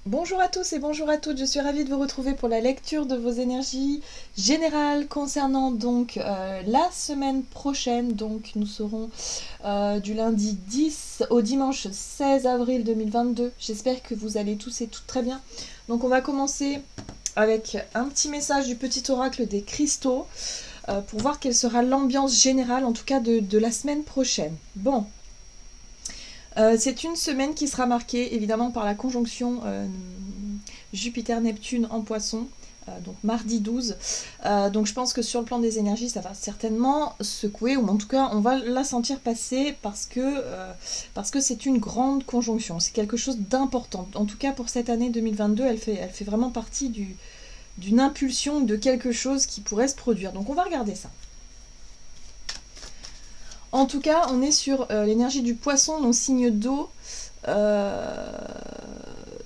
Bonjour à tous et bonjour à toutes, je suis ravie de vous retrouver pour la lecture de vos énergies générales concernant donc la semaine prochaine. Donc nous serons du lundi 10 au dimanche 16 avril 2022. J'espère que vous allez tous et toutes très bien. Donc on va commencer avec un petit message du petit oracle des cristaux pour voir quelle sera l'ambiance générale en tout cas de la semaine prochaine. Bon. C'est une semaine qui sera marquée évidemment par la conjonction Jupiter-Neptune en Poisson, donc mardi 12. Donc je pense que sur le plan des énergies, ça va certainement secouer, ou en tout cas on va la sentir passer parce que c'est une grande conjonction, c'est quelque chose d'important. En tout cas pour cette année 2022, elle fait vraiment partie d'une impulsion, de quelque chose qui pourrait se produire. Donc on va regarder ça. En tout cas, on est sur l'énergie du poisson, donc signe d'eau.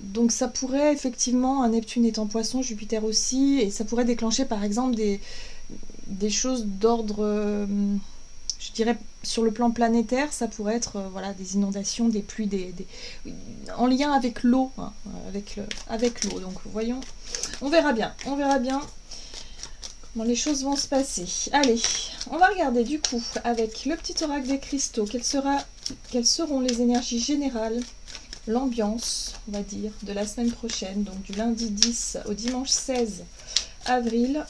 Donc ça pourrait effectivement, un Neptune est en poisson, Jupiter aussi, et ça pourrait déclencher par exemple des choses d'ordre, je dirais, sur le plan planétaire, ça pourrait être voilà, des inondations, des pluies, en lien avec l'eau, hein, avec l'eau. Donc voyons, on verra bien comment les choses vont se passer. Allez, on va regarder du coup avec le petit oracle des cristaux, quelles seront les énergies générales, l'ambiance, on va dire, de la semaine prochaine, donc du lundi 10 au dimanche 16 avril.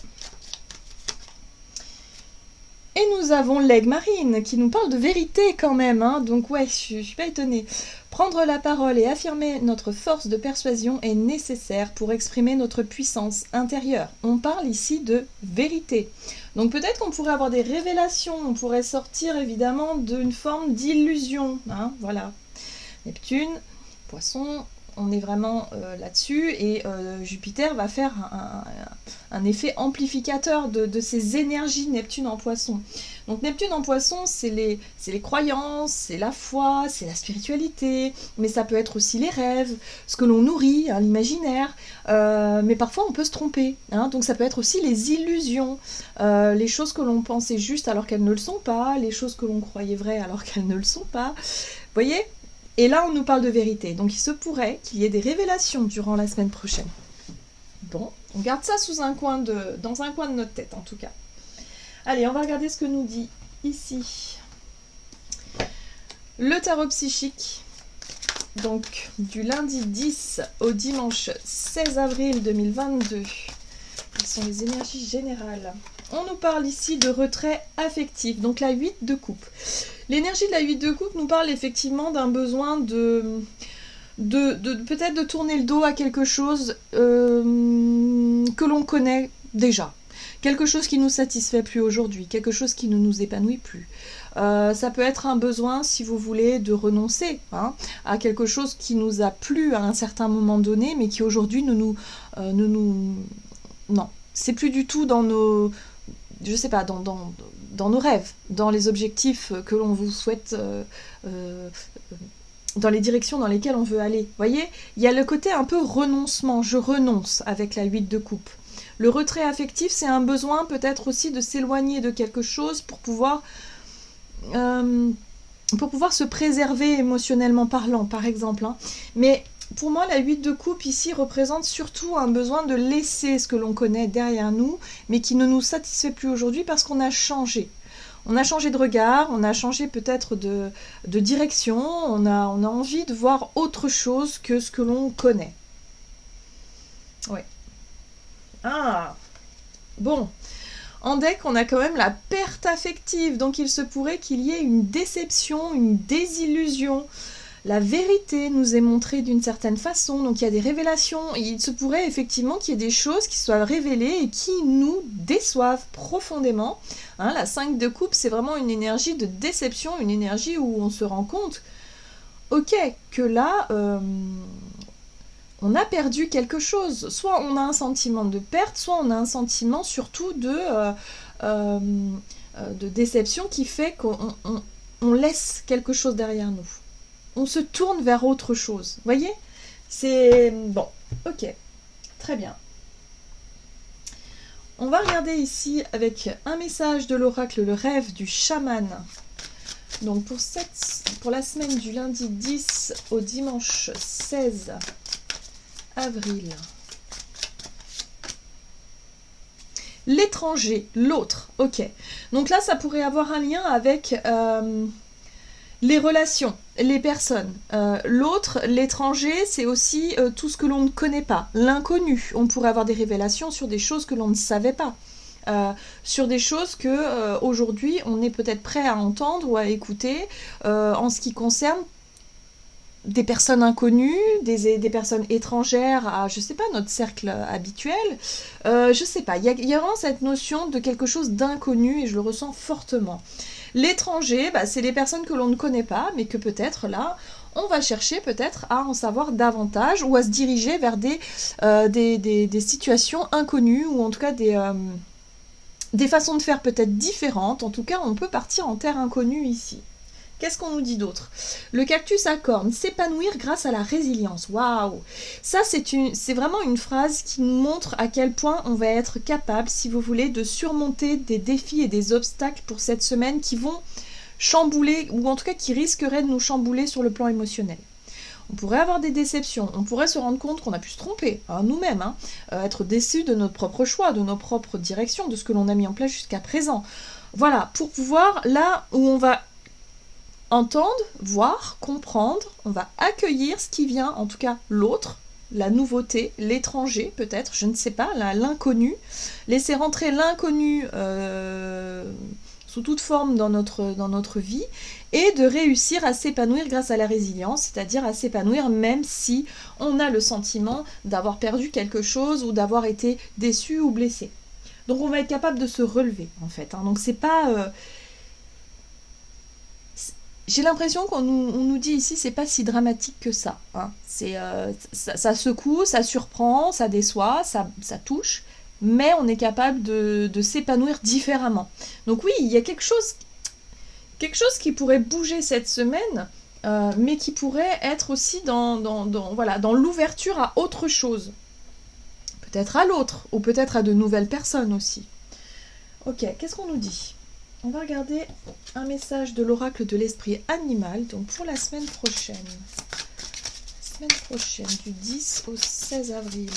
Et nous avons l'aigle marine qui nous parle de vérité quand même, hein. Donc ouais, je suis pas étonnée. Prendre la parole et affirmer notre force de persuasion est nécessaire pour exprimer notre puissance intérieure. On parle ici de vérité. Donc peut-être qu'on pourrait avoir des révélations, on pourrait sortir évidemment d'une forme d'illusion, hein, voilà. Neptune, Poisson, on est vraiment là-dessus, et Jupiter va faire un effet amplificateur de ces énergies Neptune en Poisson. Donc Neptune en Poisson, c'est les croyances, c'est la foi, c'est la spiritualité, mais ça peut être aussi les rêves, ce que l'on nourrit, hein, l'imaginaire, mais parfois on peut se tromper, hein, donc ça peut être aussi les illusions, les choses que l'on pensait justes alors qu'elles ne le sont pas, les choses que l'on croyait vraies alors qu'elles ne le sont pas, vous voyez ? Et là, on nous parle de vérité. Donc, il se pourrait qu'il y ait des révélations durant la semaine prochaine. Bon, on garde ça dans un coin de notre tête, en tout cas. Allez, on va regarder ce que nous dit ici le tarot psychique. Donc, du lundi 10 au dimanche 16 avril 2022. Quelles sont les énergies générales ? On nous parle ici de retrait affectif, donc la 8 de coupe. L'énergie de la 8 de coupe nous parle effectivement d'un besoin de peut-être de tourner le dos à quelque chose que l'on connaît déjà. Quelque chose qui ne nous satisfait plus aujourd'hui, quelque chose qui ne nous épanouit plus. Ça peut être un besoin, si vous voulez, de renoncer, hein, à quelque chose qui nous a plu à un certain moment donné, mais qui aujourd'hui non, c'est plus du tout dans nos, je sais pas, dans nos rêves, dans les objectifs que l'on vous souhaite, dans les directions dans lesquelles on veut aller. Vous voyez, il y a le côté un peu renoncement, je renonce avec la 8 de coupe. Le retrait affectif, c'est un besoin peut-être aussi de s'éloigner de quelque chose pour pouvoir se préserver émotionnellement parlant, par exemple, hein. Mais pour moi, la 8 de coupe ici représente surtout un besoin de laisser ce que l'on connaît derrière nous, mais qui ne nous satisfait plus aujourd'hui parce qu'on a changé. On a changé de regard, on a changé peut-être de direction, on a envie de voir autre chose que ce que l'on connaît. Ouais. Ah, bon. En deck, on a quand même la perte affective, donc il se pourrait qu'il y ait une déception, une désillusion. La vérité nous est montrée d'une certaine façon, donc il y a des révélations. Il se pourrait effectivement qu'il y ait des choses qui soient révélées et qui nous déçoivent profondément. Hein, la 5 de coupe, c'est vraiment une énergie de déception, une énergie où on se rend compte, ok, que là, on a perdu quelque chose. Soit on a un sentiment de perte, soit on a un sentiment surtout de déception qui fait qu'on laisse quelque chose derrière nous. On se tourne vers autre chose. Vous voyez ? C'est... Bon, ok. Très bien. On va regarder ici avec un message de l'oracle, le rêve du chaman. Donc pour la semaine du lundi 10 au dimanche 16 avril. L'étranger, l'autre, ok. Donc là, ça pourrait avoir un lien avec les relations, les personnes. L'autre, l'étranger, c'est aussi tout ce que l'on ne connaît pas, l'inconnu. On pourrait avoir des révélations sur des choses que l'on ne savait pas. Sur des choses que aujourd'hui on est peut-être prêt à entendre ou à écouter en ce qui concerne des personnes inconnues, des personnes étrangères à, je sais pas, notre cercle habituel. Je sais pas, il y a vraiment cette notion de quelque chose d'inconnu et je le ressens fortement. L'étranger, bah, c'est les personnes que l'on ne connaît pas, mais que peut-être là, on va chercher peut-être à en savoir davantage ou à se diriger vers des situations inconnues ou en tout cas des façons de faire peut-être différentes. En tout cas, on peut partir en terre inconnue ici. Qu'est-ce qu'on nous dit d'autre? Le cactus à cornes, s'épanouir grâce à la résilience. Waouh! Ça, c'est vraiment une phrase qui nous montre à quel point on va être capable, si vous voulez, de surmonter des défis et des obstacles pour cette semaine qui vont chambouler, ou en tout cas qui risqueraient de nous chambouler sur le plan émotionnel. On pourrait avoir des déceptions, on pourrait se rendre compte qu'on a pu se tromper, nous-mêmes, être déçus de notre propre choix, de nos propres directions, de ce que l'on a mis en place jusqu'à présent. Voilà, pour pouvoir, là où on va entendre, voir, comprendre, on va accueillir ce qui vient, en tout cas l'autre, la nouveauté, l'étranger peut-être, je ne sais pas, l'inconnu, laisser rentrer l'inconnu sous toute forme dans notre vie, et de réussir à s'épanouir grâce à la résilience, c'est-à-dire à s'épanouir même si on a le sentiment d'avoir perdu quelque chose ou d'avoir été déçu ou blessé. Donc on va être capable de se relever en fait. Donc c'est pas... J'ai l'impression qu'on nous dit ici, c'est pas si dramatique que ça. Ça secoue, ça surprend, ça déçoit, ça touche, mais on est capable de s'épanouir différemment. Donc oui, il y a quelque chose qui pourrait bouger cette semaine, mais qui pourrait être aussi dans l'ouverture à autre chose. Peut-être à l'autre, ou peut-être à de nouvelles personnes aussi. Ok, qu'est-ce qu'on nous dit ? On va regarder un message de l'oracle de l'esprit animal, donc pour la semaine prochaine. Semaine prochaine, du 10 au 16 avril.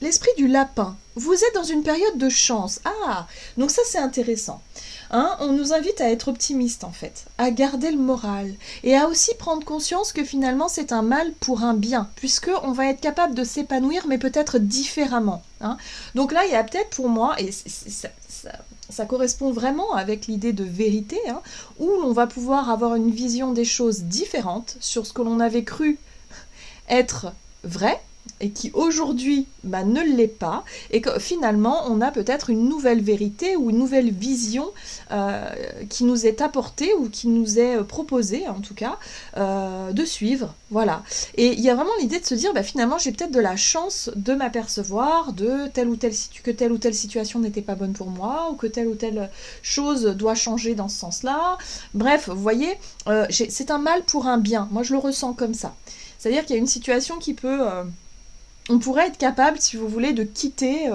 L'esprit du lapin. Vous êtes dans une période de chance. Ah, donc ça c'est intéressant. On nous invite à être optimiste en fait, à garder le moral et à aussi prendre conscience que finalement c'est un mal pour un bien, puisqu'on va être capable de s'épanouir mais peut-être différemment. Donc là il y a peut-être pour moi, et ça correspond vraiment avec l'idée de vérité, où l'on va pouvoir avoir une vision des choses différentes sur ce que l'on avait cru être vrai, et qui aujourd'hui ne l'est pas, et que finalement on a peut-être une nouvelle vérité ou une nouvelle vision qui nous est apportée ou qui nous est proposée en tout cas de suivre, voilà. Et il y a vraiment l'idée de se dire finalement j'ai peut-être de la chance de m'apercevoir de que telle ou telle situation n'était pas bonne pour moi, ou que telle ou telle chose doit changer dans ce sens-là. Bref, vous voyez, c'est un mal pour un bien, moi je le ressens comme ça. C'est-à-dire qu'il y a une situation qui peut... on pourrait être capable, si vous voulez, de quitter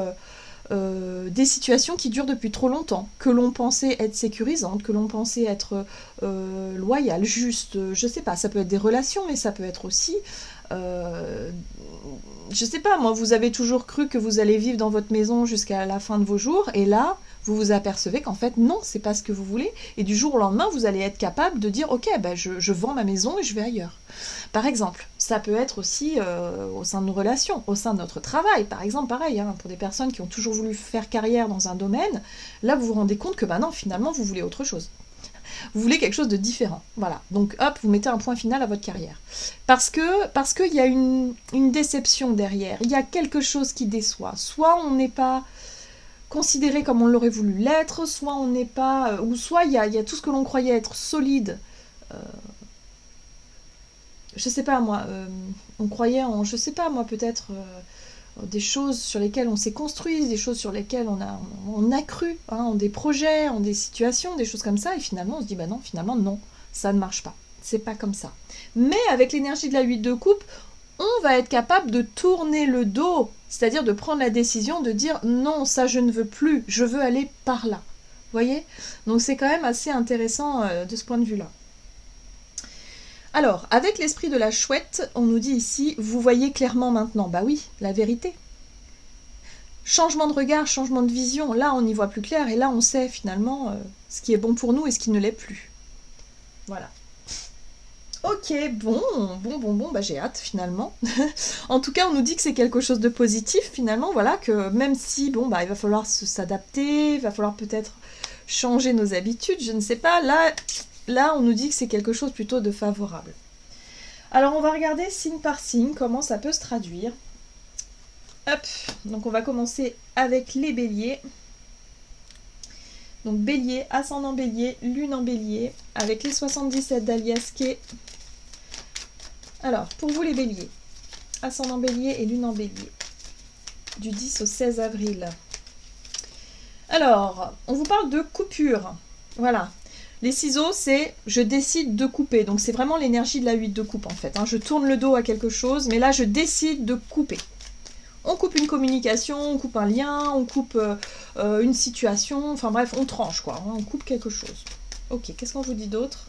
des situations qui durent depuis trop longtemps, que l'on pensait être sécurisantes, que l'on pensait être loyales, justes, je sais pas, ça peut être des relations, mais ça peut être aussi... je sais pas, moi, vous avez toujours cru que vous allez vivre dans votre maison jusqu'à la fin de vos jours, et là, vous vous apercevez qu'en fait, non, c'est pas ce que vous voulez, et du jour au lendemain, vous allez être capable de dire, ok, je vends ma maison et je vais ailleurs. Par exemple, ça peut être aussi au sein de nos relations, au sein de notre travail, par exemple, pareil, pour des personnes qui ont toujours voulu faire carrière dans un domaine, là, vous vous rendez compte que, non, finalement, vous voulez autre chose. Vous voulez quelque chose de différent. Voilà. Donc, hop, vous mettez un point final à votre carrière. Parce qu'il y a une déception derrière. Il y a quelque chose qui déçoit. Soit on n'est pas considéré comme on l'aurait voulu l'être, soit on n'est pas... ou soit il y a tout ce que l'on croyait être solide. Je sais pas, moi. On croyait en... Je sais pas, moi, peut-être... des choses sur lesquelles on s'est construit, des choses sur lesquelles on a cru, en des projets, en des situations, des choses comme ça, et finalement on se dit non, finalement non, ça ne marche pas, c'est pas comme ça. Mais avec l'énergie de la 8 de coupe, on va être capable de tourner le dos, c'est-à-dire de prendre la décision de dire non, ça je ne veux plus, je veux aller par là. Vous voyez ? Donc c'est quand même assez intéressant de ce point de vue-là. Alors, avec l'esprit de la chouette, on nous dit ici, vous voyez clairement maintenant. Bah oui, la vérité. Changement de regard, changement de vision, là on y voit plus clair et là on sait finalement ce qui est bon pour nous et ce qui ne l'est plus. Voilà. Ok, bon, bah j'ai hâte finalement. En tout cas, on nous dit que c'est quelque chose de positif finalement, voilà, que même si, bon, bah il va falloir s'adapter, il va falloir peut-être changer nos habitudes, je ne sais pas, là on nous dit que c'est quelque chose plutôt de favorable. Alors on va regarder signe par signe comment ça peut se traduire. Hop, donc on va commencer avec les béliers. Donc bélier, ascendant bélier, lune en bélier, avec les 77 d'Alias Kay. Alors, pour vous les béliers, ascendant bélier et lune en bélier, du 10 au 16 avril. Alors, on vous parle de coupure, voilà. Les ciseaux, c'est je décide de couper, donc c'est vraiment l'énergie de la 8 de coupe en fait. Hein. Je tourne le dos à quelque chose, mais là je décide de couper. On coupe une communication, on coupe un lien, on coupe une situation, enfin bref, on tranche quoi, hein, on coupe quelque chose. Ok, qu'est-ce qu'on vous dit d'autre?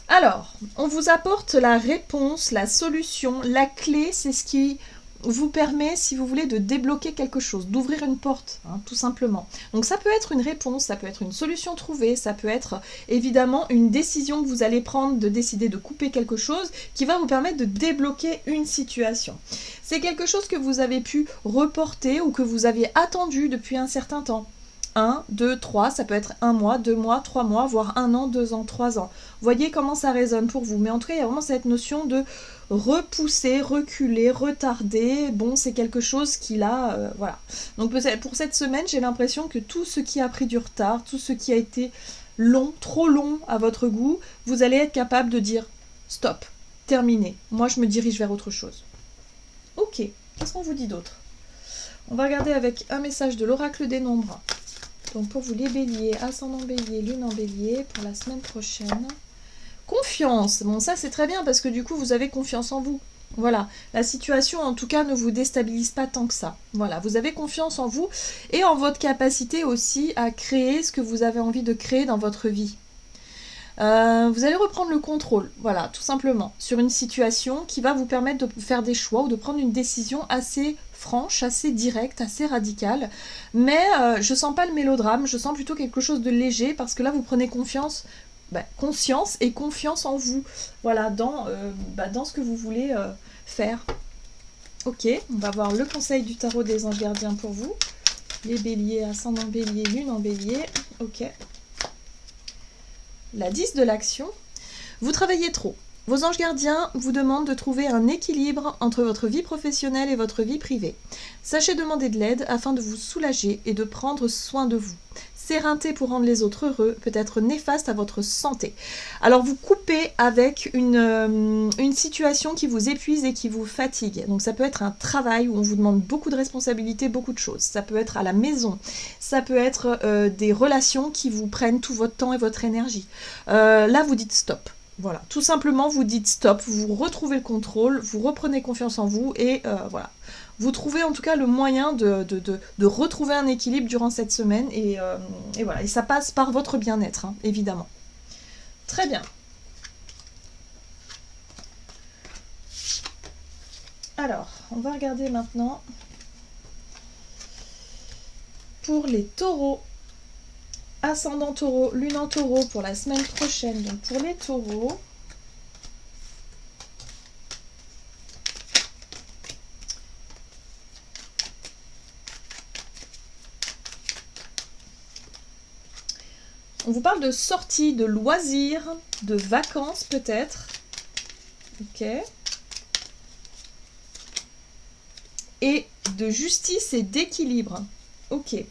Alors, on vous apporte la réponse, la solution, la clé, c'est ce qui vous permet, si vous voulez, de débloquer quelque chose, d'ouvrir une porte, hein, tout simplement. Donc ça peut être une réponse, ça peut être une solution trouvée, ça peut être évidemment une décision que vous allez prendre de décider de couper quelque chose qui va vous permettre de débloquer une situation. C'est quelque chose que vous avez pu reporter ou que vous aviez attendu depuis un certain temps. 1, 2, 3, ça peut être 1 mois, 2 mois, 3 mois, voire 1 an, 2 ans, 3 ans. Voyez comment ça résonne pour vous. Mais en tout cas, il y a vraiment cette notion de repousser, reculer, retarder. Bon, c'est quelque chose qui là, voilà. Donc pour cette semaine, j'ai l'impression que tout ce qui a pris du retard, tout ce qui a été long, trop long à votre goût, vous allez être capable de dire stop, terminé. Moi, je me dirige vers autre chose. Ok, qu'est-ce qu'on vous dit d'autre? On va regarder avec un message de l'oracle des nombres. Donc pour vous les béliers, ascendant bélier, lune en bélier, pour la semaine prochaine. Confiance. Bon, ça c'est très bien parce que du coup vous avez confiance en vous. Voilà, la situation en tout cas ne vous déstabilise pas tant que ça. Voilà, vous avez confiance en vous et en votre capacité aussi à créer ce que vous avez envie de créer dans votre vie. Vous allez reprendre le contrôle, voilà, tout simplement, sur une situation qui va vous permettre de faire des choix ou de prendre une décision assez franche, assez directe, assez radicale. Mais je sens pas le mélodrame, je sens plutôt quelque chose de léger parce que là vous prenez conscience et confiance en vous, voilà, dans ce que vous voulez faire. Ok, on va voir le conseil du tarot des anges gardiens pour vous. Les béliers, ascendant bélier, lune en bélier, ok. La 10 de l'action, vous travaillez trop. Vos anges gardiens vous demandent de trouver un équilibre entre votre vie professionnelle et votre vie privée. Sachez demander de l'aide afin de vous soulager et de prendre soin de vous. S'éreinter pour rendre les autres heureux peut être néfaste à votre santé. Alors vous coupez avec une situation qui vous épuise et qui vous fatigue. Donc ça peut être un travail où on vous demande beaucoup de responsabilités, beaucoup de choses. Ça peut être à la maison. Ça peut être des relations qui vous prennent tout votre temps et votre énergie. Là vous dites stop. Voilà, tout simplement vous dites stop, vous retrouvez le contrôle, vous reprenez confiance en vous et voilà. Vous trouvez en tout cas le moyen de retrouver un équilibre durant cette semaine et voilà, et ça passe par votre bien-être, hein, évidemment. Très bien. Alors, on va regarder maintenant pour les taureaux. Ascendant taureau, lune en taureau pour la semaine prochaine. Donc pour les taureaux, on vous parle de sorties, de loisirs, de vacances peut-être. Ok. Et de justice et d'équilibre. Ok.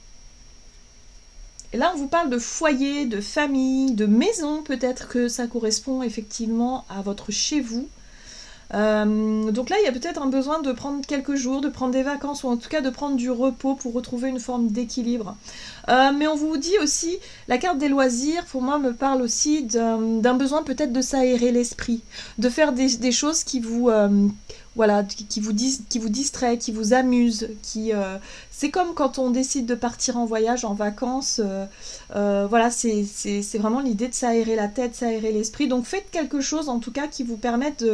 Et là, on vous parle de foyer, de famille, de maison. Peut-être que ça correspond effectivement à votre chez vous. Donc là, il y a peut-être un besoin de prendre quelques jours, de prendre des vacances, ou en tout cas de prendre du repos pour retrouver une forme d'équilibre. Mais on vous dit aussi, la carte des loisirs, pour moi, me parle aussi d'un besoin peut-être de s'aérer l'esprit, de faire des choses qui vous voilà, qui vous distrait, qui vous amuse, c'est comme quand on décide de partir en voyage, en vacances, voilà, c'est vraiment l'idée de s'aérer la tête, s'aérer l'esprit. Donc faites quelque chose en tout cas qui vous permette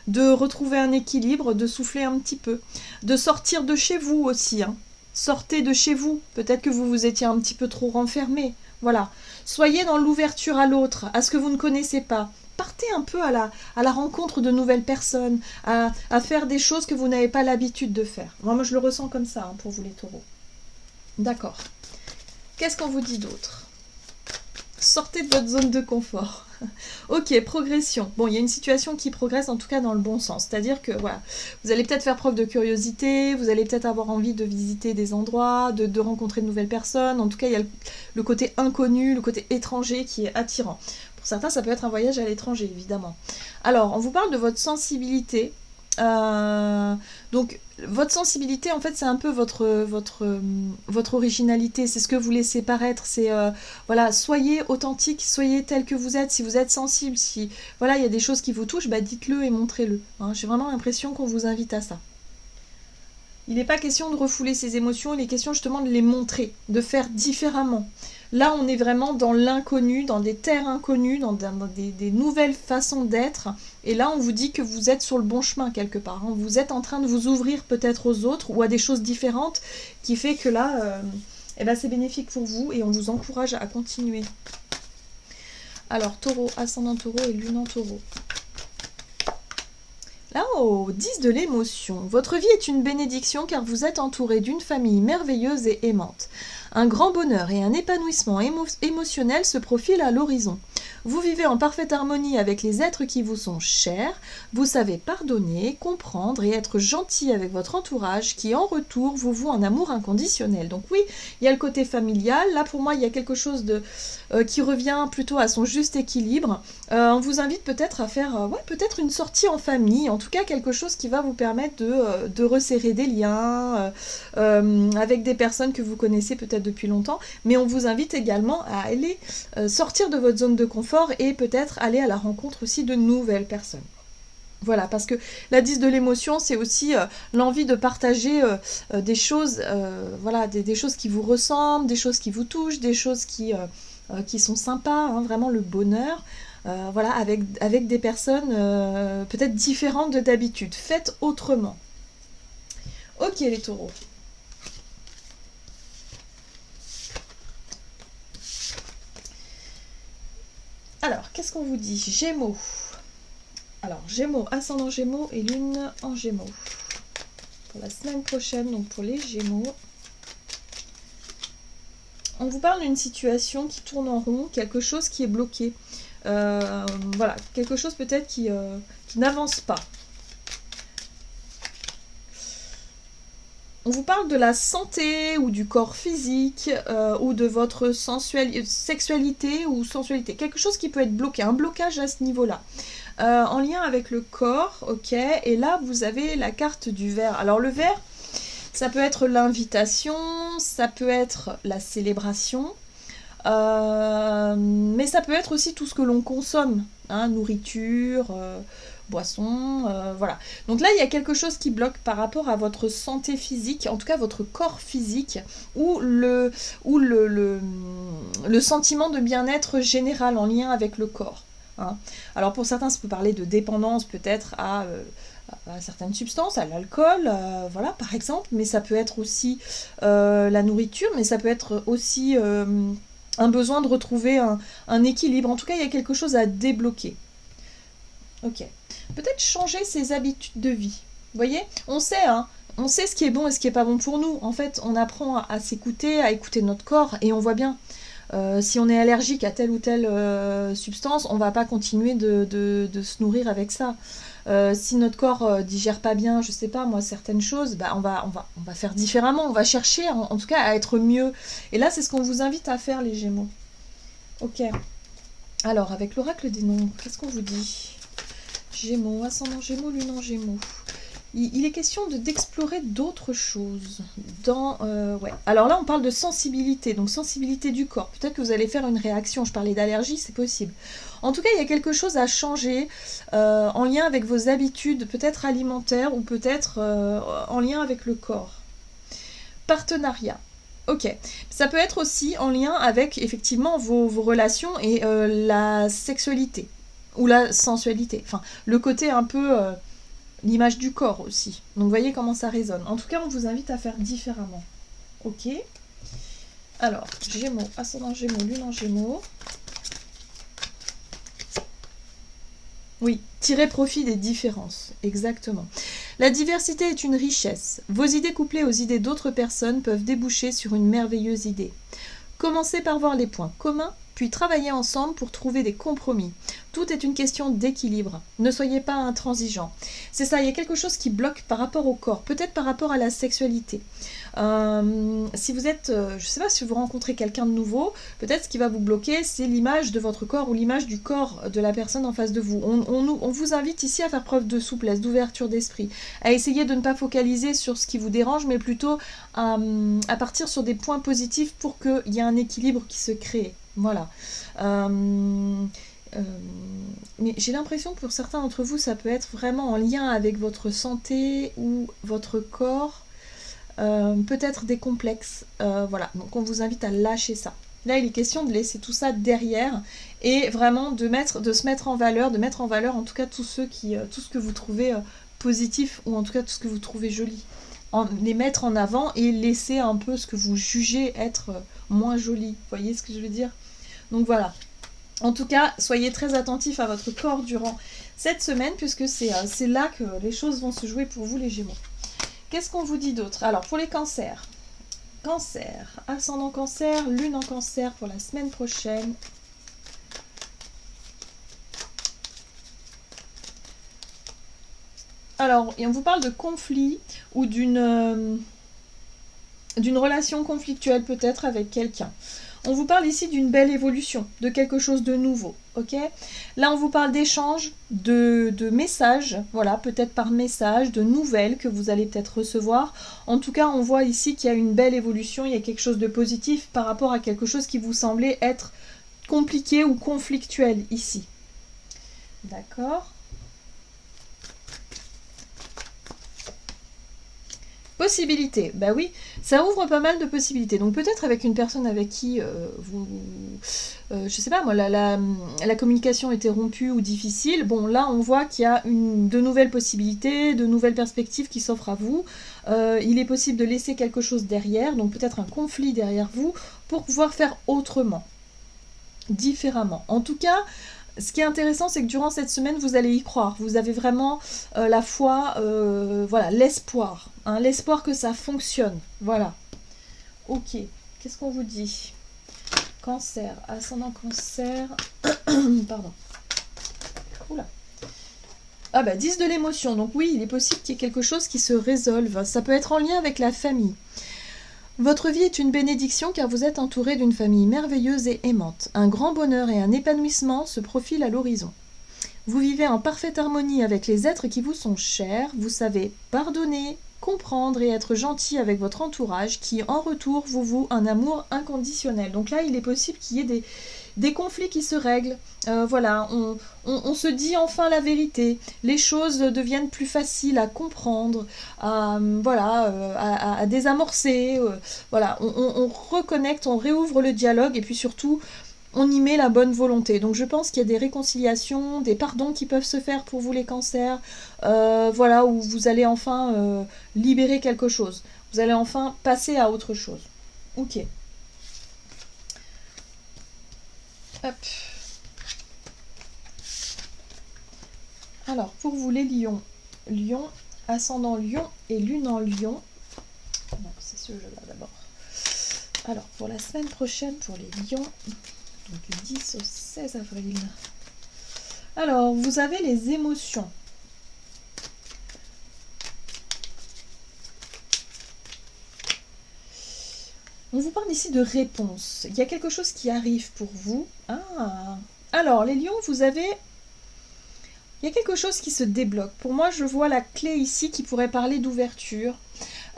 de retrouver un équilibre, de souffler un petit peu, de sortir de chez vous aussi, hein. Sortez de chez vous, peut-être que vous vous étiez un petit peu trop renfermé, voilà. Soyez dans l'ouverture à l'autre, à ce que vous ne connaissez pas. Partez un peu à la rencontre de nouvelles personnes, à faire des choses que vous n'avez pas l'habitude de faire. Moi, je le ressens comme ça, hein, pour vous les taureaux. D'accord. Qu'est-ce qu'on vous dit d'autre? Sortez de votre zone de confort. Ok, progression. Bon, il y a une situation qui progresse en tout cas dans le bon sens. C'est-à-dire que voilà, vous allez peut-être faire preuve de curiosité, vous allez peut-être avoir envie de visiter des endroits, de rencontrer de nouvelles personnes. En tout cas, il y a le côté inconnu, le côté étranger qui est attirant. Pour certains, ça peut être un voyage à l'étranger, évidemment. Alors, on vous parle de votre sensibilité. Donc, votre sensibilité, en fait, c'est un peu votre originalité. C'est ce que vous laissez paraître. C'est, voilà, soyez authentique, soyez tel que vous êtes. Si vous êtes sensible, si, voilà, il y a des choses qui vous touchent, bah, dites-le et montrez-le. Hein. J'ai vraiment l'impression qu'on vous invite à ça. Il n'est pas question de refouler ses émotions, il est question justement de les montrer, de faire différemment. Là, on est vraiment dans l'inconnu, dans des terres inconnues, dans des nouvelles façons d'être. Et là, on vous dit que vous êtes sur le bon chemin quelque part. Hein. Vous êtes en train de vous ouvrir peut-être aux autres ou à des choses différentes qui fait que là, eh ben, c'est bénéfique pour vous et on vous encourage à continuer. Alors, taureau, ascendant taureau et lune en taureau. Là, au 10 de l'émotion. Votre vie est une bénédiction car vous êtes entouré d'une famille merveilleuse et aimante. Un grand bonheur et un épanouissement émotionnel se profilent à l'horizon. Vous vivez en parfaite harmonie avec les êtres qui vous sont chers. Vous savez pardonner, comprendre et être gentil avec votre entourage qui, en retour, vous voue un amour inconditionnel. Donc oui, il y a le côté familial. Là, pour moi, il y a quelque chose qui revient plutôt à son juste équilibre. On vous invite peut-être à faire peut-être une sortie en famille. En tout cas, quelque chose qui va vous permettre de resserrer des liens avec des personnes que vous connaissez peut-être depuis longtemps. Mais on vous invite également à aller sortir de votre zone de confort et peut-être aller à la rencontre aussi de nouvelles personnes. Voilà, parce que la 10 de l'émotion, c'est aussi l'envie de partager des choses, voilà, des choses qui vous ressemblent, des choses qui vous touchent, des choses qui sont sympas, hein, vraiment le bonheur, voilà, avec des personnes peut-être différentes de d'habitude. Faites autrement. Ok les taureaux. Alors, qu'est-ce qu'on vous dit? Gémeaux. Alors, Gémeaux, ascendant Gémeaux et lune en Gémeaux. Pour la semaine prochaine, donc pour les Gémeaux. On vous parle d'une situation qui tourne en rond, quelque chose qui est bloqué. Voilà, quelque chose peut-être qui n'avance pas. On vous parle de la santé ou du corps physique ou de votre sexualité ou sensualité. Quelque chose qui peut être bloqué, un blocage à ce niveau-là. En lien avec le corps, ok. Et là, vous avez la carte du verre. Alors le verre, ça peut être l'invitation, ça peut être la célébration. Mais ça peut être aussi tout ce que l'on consomme, hein, nourriture, boisson, voilà. Donc là, il y a quelque chose qui bloque par rapport à votre santé physique, en tout cas votre corps physique, ou le sentiment de bien-être général en lien avec le corps. Hein. Alors pour certains, ça peut parler de dépendance peut-être à certaines substances, à l'alcool, voilà, par exemple, mais ça peut être aussi la nourriture, mais ça peut être aussi un besoin de retrouver un équilibre. En tout cas, il y a quelque chose à débloquer. Ok. Peut-être changer ses habitudes de vie. Vous voyez, on sait ce qui est bon et ce qui est pas bon pour nous. En fait, on apprend à s'écouter, à écouter notre corps, et on voit bien. Si on est allergique à telle ou telle substance, on va pas continuer de se nourrir avec ça. Si notre corps digère pas bien, je sais pas moi, certaines choses, bah on va faire différemment, on va chercher en tout cas à être mieux. Et là, c'est ce qu'on vous invite à faire, les Gémeaux. Ok. Alors, avec l'oracle des nombres, qu'est-ce qu'on vous dit? Gémeaux, ascendant Gémeaux, lune en Gémeaux. il est question d'explorer d'autres choses. Ouais. Alors là, on parle de sensibilité, donc sensibilité du corps. Peut-être que vous allez faire une réaction. Je parlais d'allergie, c'est possible. En tout cas, il y a quelque chose à changer en lien avec vos habitudes, peut-être alimentaires ou peut-être en lien avec le corps. Partenariat. Ok. Ça peut être aussi en lien avec effectivement vos relations et la sexualité ou la sensualité. Enfin, le côté un peu... l'image du corps aussi. Donc, vous voyez comment ça résonne. En tout cas, on vous invite à faire différemment. Ok. Alors, Gémeaux, ascendant Gémeaux, Lune en Gémeaux. Oui, tirez profit des différences, exactement. La diversité est une richesse. Vos idées couplées aux idées d'autres personnes peuvent déboucher sur une merveilleuse idée. Commencez par voir les points communs, puis travaillez ensemble pour trouver des compromis. Tout est une question d'équilibre. Ne soyez pas intransigeants. C'est ça, il y a quelque chose qui bloque par rapport au corps, peut-être par rapport à la sexualité. Si vous êtes, je ne sais pas, si vous rencontrez quelqu'un de nouveau, peut-être ce qui va vous bloquer, c'est l'image de votre corps ou l'image du corps de la personne en face de vous. On vous invite ici à faire preuve de souplesse, d'ouverture d'esprit, à essayer de ne pas focaliser sur ce qui vous dérange, mais plutôt à partir sur des points positifs pour qu'il y ait un équilibre qui se crée. Voilà. Mais j'ai l'impression que pour certains d'entre vous, ça peut être vraiment en lien avec votre santé ou votre corps, peut-être des complexes. Voilà, donc on vous invite à lâcher ça. Là, il est question de laisser tout ça derrière et vraiment de se mettre en valeur, de mettre en valeur en tout cas tout ce que vous trouvez positif ou en tout cas tout ce que vous trouvez joli. Les mettre en avant et laisser un peu ce que vous jugez être moins joli. Vous voyez ce que je veux dire? Donc voilà. En tout cas, soyez très attentifs à votre corps durant cette semaine puisque c'est là que les choses vont se jouer pour vous les Gémeaux. Qu'est-ce qu'on vous dit d'autre? Alors pour les cancers. Cancer, ascendant cancer, lune en cancer pour la semaine prochaine. Alors, et on vous parle de conflit ou d'une relation conflictuelle peut-être avec quelqu'un. On vous parle ici d'une belle évolution, de quelque chose de nouveau, ok? Là, on vous parle d'échanges, de messages, voilà, peut-être par message, de nouvelles que vous allez peut-être recevoir. En tout cas, on voit ici qu'il y a une belle évolution, il y a quelque chose de positif par rapport à quelque chose qui vous semblait être compliqué ou conflictuel ici. D'accord? Possibilités, bah oui, ça ouvre pas mal de possibilités. Donc peut-être avec une personne avec qui je sais pas moi, la communication était rompue ou difficile. Bon, là on voit qu'il y a de nouvelles possibilités, de nouvelles perspectives qui s'offrent à vous. Il est possible de laisser quelque chose derrière, donc peut-être un conflit derrière vous, pour pouvoir faire autrement, différemment. En tout cas, ce qui est intéressant, c'est que durant cette semaine, vous allez y croire. Vous avez vraiment la foi, voilà, l'espoir. Hein, l'espoir que ça fonctionne. Voilà. Ok. Qu'est-ce qu'on vous dit? Cancer. Ascendant cancer. Pardon. Oula. Ah bah 10 de l'émotion. Donc oui, il est possible qu'il y ait quelque chose qui se résolve. Ça peut être en lien avec la famille. Votre vie est une bénédiction car vous êtes entouré d'une famille merveilleuse et aimante. Un grand bonheur et un épanouissement se profilent à l'horizon. Vous vivez en parfaite harmonie avec les êtres qui vous sont chers, vous savez pardonner, comprendre et être gentil avec votre entourage qui en retour vous voue un amour inconditionnel. Donc là, il est possible qu'il y ait des conflits qui se règlent. Voilà, on se dit enfin la vérité. Les choses deviennent plus faciles à comprendre, à désamorcer. Voilà, on reconnecte, on réouvre le dialogue et puis surtout, on y met la bonne volonté. Donc je pense qu'il y a des réconciliations, des pardons qui peuvent se faire pour vous les cancers. Voilà, où vous allez enfin libérer quelque chose. Vous allez enfin passer à autre chose. Ok. Hop. Alors, pour vous les lions, lion, ascendant lion et lune en lion. Non, c'est ce jeu-là d'abord. Alors, pour la semaine prochaine, pour les lions, donc du 10 au 16 avril. Alors, vous avez les émotions. On vous parle ici de réponse. Il y a quelque chose qui arrive pour vous. Ah. Alors, les lions, il Il y a quelque chose qui se débloque. Pour moi, je vois la clé ici qui pourrait parler d'ouverture.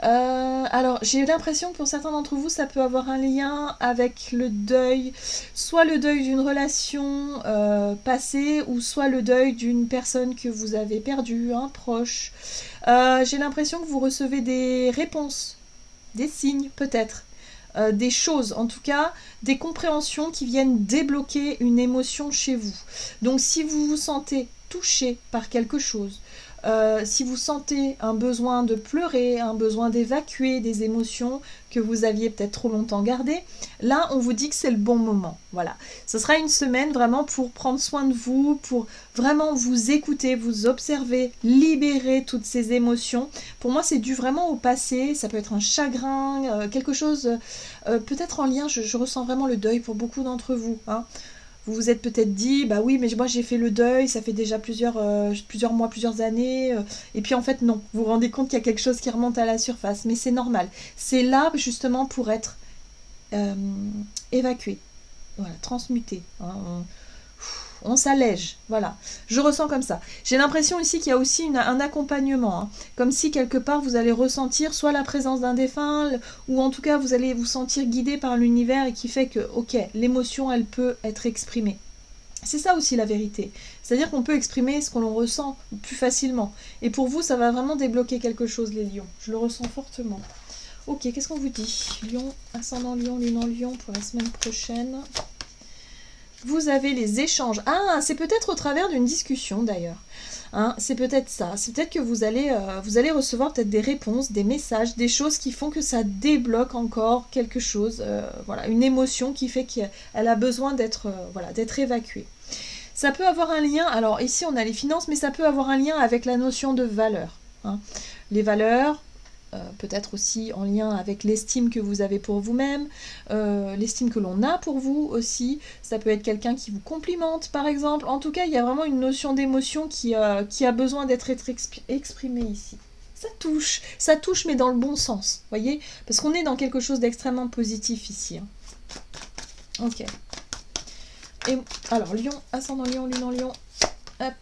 Alors, j'ai l'impression que pour certains d'entre vous, ça peut avoir un lien avec le deuil, soit le deuil d'une relation passée, ou soit le deuil d'une personne que vous avez perdue, un proche. J'ai l'impression que vous recevez des réponses, des signes peut-être, des choses, en tout cas, des compréhensions qui viennent débloquer une émotion chez vous. Donc, si vous vous sentez touché par quelque chose, si vous sentez un besoin de pleurer, un besoin d'évacuer des émotions que vous aviez peut-être trop longtemps gardées, là on vous dit que c'est le bon moment. Voilà, ce sera une semaine vraiment pour prendre soin de vous, pour vraiment vous écouter, vous observer, libérer toutes ces émotions. Pour moi c'est dû vraiment au passé, ça peut être un chagrin, quelque chose peut-être en lien, je ressens vraiment le deuil pour beaucoup d'entre vous, hein. Vous vous êtes peut-être dit, bah oui, mais moi j'ai fait le deuil, ça fait déjà plusieurs mois, plusieurs années, et puis en fait non, vous vous rendez compte qu'il y a quelque chose qui remonte à la surface, mais c'est normal. C'est là justement pour être évacué, voilà, transmuté, hein, on s'allège, voilà. Je ressens comme ça. J'ai l'impression ici qu'il y a aussi un accompagnement, hein, comme si quelque part vous allez ressentir soit la présence d'un défunt, ou en tout cas vous allez vous sentir guidé par l'univers et qui fait que, ok, l'émotion elle peut être exprimée. C'est ça aussi la vérité. C'est-à-dire qu'on peut exprimer ce que l'on ressent plus facilement. Et pour vous, ça va vraiment débloquer quelque chose, les lions. Je le ressens fortement. Ok, qu'est-ce qu'on vous dit? Lion, ascendant lion, lune en lion pour la semaine prochaine. Vous avez les échanges. Ah, c'est peut-être au travers d'une discussion d'ailleurs. Hein, c'est peut-être ça. C'est peut-être que vous allez recevoir peut-être des réponses, des messages, des choses qui font que ça débloque encore quelque chose. Voilà, une émotion qui fait qu'elle a besoin d'être voilà, d'être évacuée. Ça peut avoir un lien, alors ici on a les finances, mais ça peut avoir un lien avec la notion de valeur. Hein. Les valeurs, peut-être aussi en lien avec l'estime que vous avez pour vous-même, l'estime que l'on a pour vous aussi. Ça peut être quelqu'un qui vous complimente par exemple. En tout cas, il y a vraiment une notion d'émotion qui a besoin d'être exprimée ici. Ça touche mais dans le bon sens, voyez, parce qu'on est dans quelque chose d'extrêmement positif ici. Hein. Ok. Et alors, lion, ascendant lion, lune en lion, hop.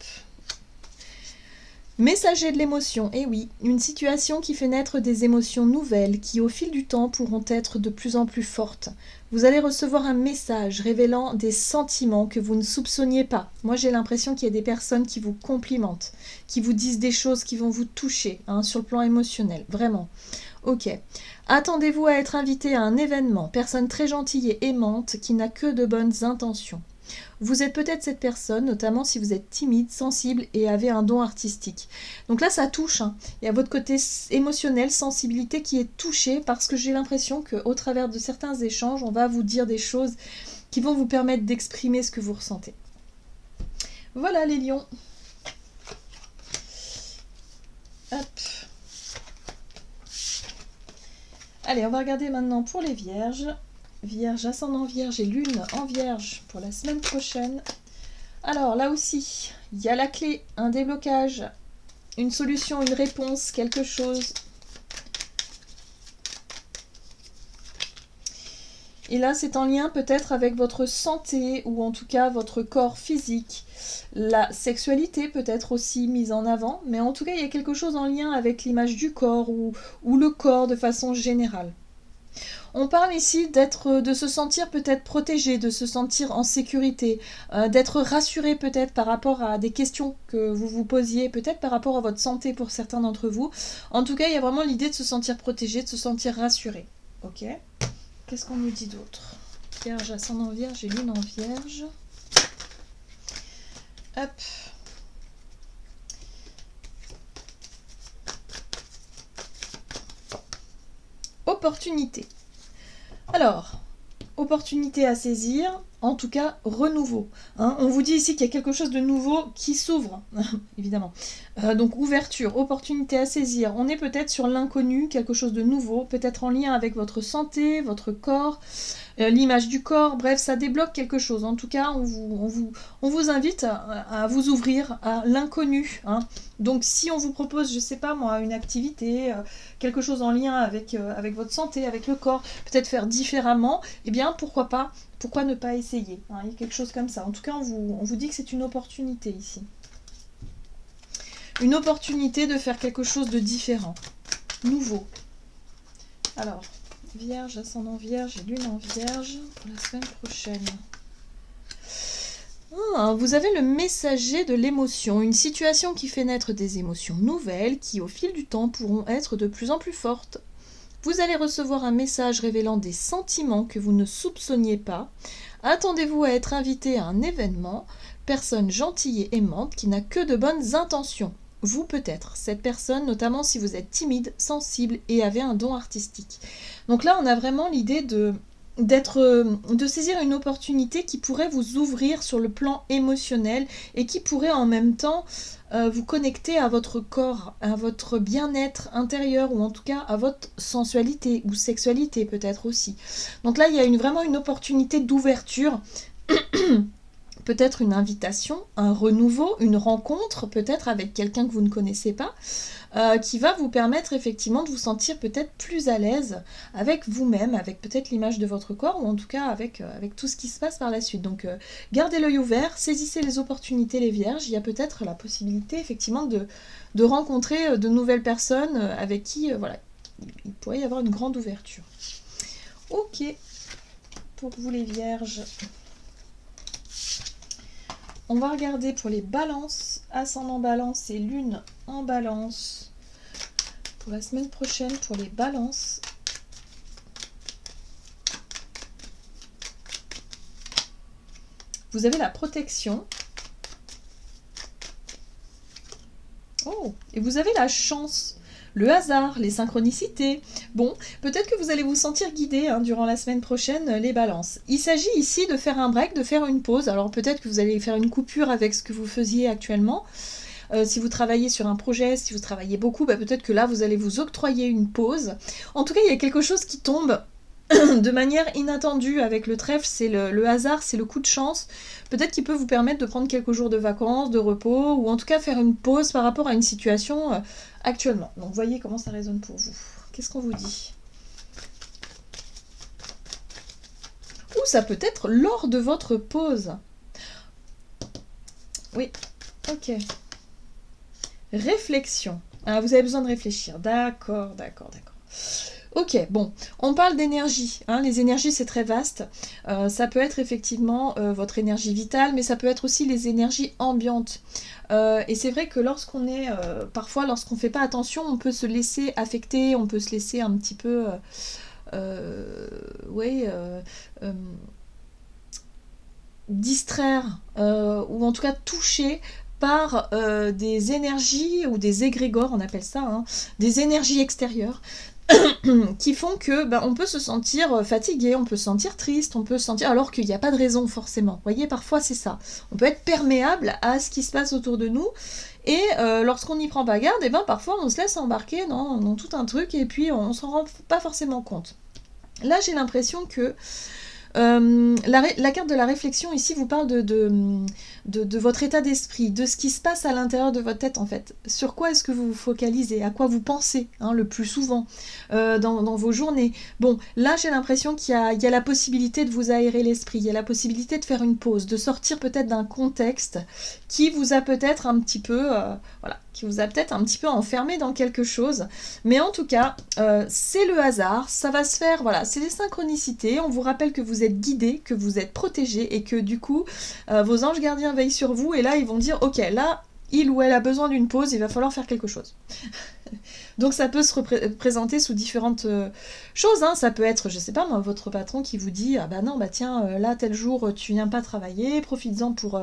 Messager de l'émotion, eh oui, une situation qui fait naître des émotions nouvelles qui au fil du temps pourront être de plus en plus fortes. Vous allez recevoir un message révélant des sentiments que vous ne soupçonniez pas. Moi j'ai l'impression qu'il y a des personnes qui vous complimentent, qui vous disent des choses qui vont vous toucher, hein, sur le plan émotionnel, vraiment. Ok. Attendez-vous à être invité à un événement, personne très gentille et aimante qui n'a que de bonnes intentions. Vous êtes peut-être cette personne, notamment si vous êtes timide, sensible et avez un don artistique. Donc là, ça touche. Hein. Il y a votre côté émotionnel, sensibilité qui est touché parce que j'ai l'impression qu'au travers de certains échanges, on va vous dire des choses qui vont vous permettre d'exprimer ce que vous ressentez. Voilà les lions. Hop. Allez, on va regarder maintenant pour les vierges. Vierge, ascendant vierge et lune en vierge pour la semaine prochaine. Alors là aussi, il y a la clé, un déblocage, une solution, une réponse, quelque chose. Et là, c'est en lien peut-être avec votre santé ou en tout cas votre corps physique. La sexualité peut être aussi mise en avant, mais en tout cas, il y a quelque chose en lien avec l'image du corps ou le corps de façon générale. On parle ici de se sentir peut-être protégé, de se sentir en sécurité, d'être rassuré peut-être par rapport à des questions que vous vous posiez, peut-être par rapport à votre santé pour certains d'entre vous. En tout cas, il y a vraiment l'idée de se sentir protégé, de se sentir rassuré. Ok. Qu'est-ce qu'on nous dit d'autre? Vierge, ascendant vierge et lune en vierge. Hop. Opportunité. Alors, opportunité à saisir, en tout cas renouveau. Hein, on vous dit ici qu'il y a quelque chose de nouveau qui s'ouvre, évidemment. Donc ouverture, opportunité à saisir. On est peut-être sur l'inconnu, quelque chose de nouveau, peut-être en lien avec votre santé, votre corps, l'image du corps, bref, ça débloque quelque chose. En tout cas, on vous invite à vous ouvrir à l'inconnu. Hein. Donc si on vous propose, je sais pas moi, une activité, quelque chose en lien avec votre santé, avec le corps, peut-être faire différemment, eh bien pourquoi pas, pourquoi ne pas essayer, hein, il y a quelque chose comme ça. En tout cas, on vous dit que c'est une opportunité ici. une opportunité de faire quelque chose de différent, nouveau. Alors, Vierge, ascendant Vierge et Lune en Vierge pour la semaine prochaine. Vous avez le messager de l'émotion, une situation qui fait naître des émotions nouvelles qui, au fil du temps, pourront être de plus en plus fortes. Vous allez recevoir un message révélant des sentiments que vous ne soupçonniez pas. Attendez-vous à être invité à un événement, personne gentille et aimante qui n'a que de bonnes intentions. Vous peut-être, cette personne, notamment si vous êtes timide, sensible et avez un don artistique. Donc là, on a vraiment l'idée de saisir une opportunité qui pourrait vous ouvrir sur le plan émotionnel et qui pourrait en même temps vous connecter à votre corps, à votre bien-être intérieur ou en tout cas à votre sensualité ou sexualité peut-être aussi. Donc là, il y a vraiment une opportunité d'ouverture. Peut-être une invitation, un renouveau, une rencontre peut-être avec quelqu'un que vous ne connaissez pas, qui va vous permettre effectivement de vous sentir peut-être plus à l'aise avec vous-même, avec peut-être l'image de votre corps, ou en tout cas avec tout ce qui se passe par la suite. Donc gardez l'œil ouvert, saisissez les opportunités les vierges, il y a peut-être la possibilité effectivement de rencontrer de nouvelles personnes avec qui voilà, il pourrait y avoir une grande ouverture. Ok, pour vous les vierges. On va regarder pour les balances, ascendant balance et lune en balance. Pour la semaine prochaine, pour les balances. Vous avez la protection. Oh, et vous avez la chance. Le hasard, les synchronicités. Bon, peut-être que vous allez vous sentir guidé durant la semaine prochaine, les balances. Il s'agit ici de faire un break, de faire une pause. Alors peut-être que vous allez faire une coupure avec ce que vous faisiez actuellement. Si vous travaillez sur un projet, si vous travaillez beaucoup, peut-être que là, vous allez vous octroyer une pause. En tout cas, il y a quelque chose qui tombe de manière inattendue avec le trèfle, c'est le hasard, c'est le coup de chance. Peut-être qu'il peut vous permettre de prendre quelques jours de vacances, de repos, ou en tout cas faire une pause par rapport à une situation actuellement. Donc voyez comment ça résonne pour vous. Qu'est-ce qu'on vous dit? Ou ça peut être lors de votre pause. Oui, ok. Réflexion. Ah, vous avez besoin de réfléchir. D'accord. Ok, bon, on parle d'énergie. Les énergies, c'est très vaste. Ça peut être effectivement votre énergie vitale, mais ça peut être aussi les énergies ambiantes. Et c'est vrai que lorsqu'on est, parfois, lorsqu'on ne fait pas attention, on peut se laisser affecter, on peut se laisser un petit peu, distraire, ou en tout cas toucher par des énergies ou des égrégores, on appelle ça, des énergies extérieures. Qui font que on peut se sentir fatigué, on peut se sentir triste, on peut se sentir alors qu'il n'y a pas de raison forcément. Vous voyez, parfois c'est ça. On peut être perméable à ce qui se passe autour de nous et lorsqu'on n'y prend pas garde, parfois on se laisse embarquer dans tout un truc et puis on s'en rend pas forcément compte. Là j'ai l'impression que la carte de la réflexion ici vous parle de votre état d'esprit, de ce qui se passe à l'intérieur de votre tête en fait. Sur quoi est-ce que vous vous focalisez, à quoi vous pensez le plus souvent dans vos journées. Bon, là j'ai l'impression qu'il y a la possibilité de vous aérer l'esprit, il y a la possibilité de faire une pause, de sortir peut-être d'un contexte qui vous a peut-être un petit peu enfermé dans quelque chose. Mais en tout cas, c'est le hasard, ça va se faire, voilà, c'est les synchronicités. On vous rappelle que vous êtes guidé, que vous êtes protégé et que du coup, vos anges gardiens veillent sur vous et là, ils vont dire, ok, là, il ou elle a besoin d'une pause, il va falloir faire quelque chose. Donc ça peut se présenter sous différentes choses, ça peut être, je sais pas moi, votre patron qui vous dit, ah bah non, bah tiens, là, tel jour, tu viens pas travailler, profites-en pour...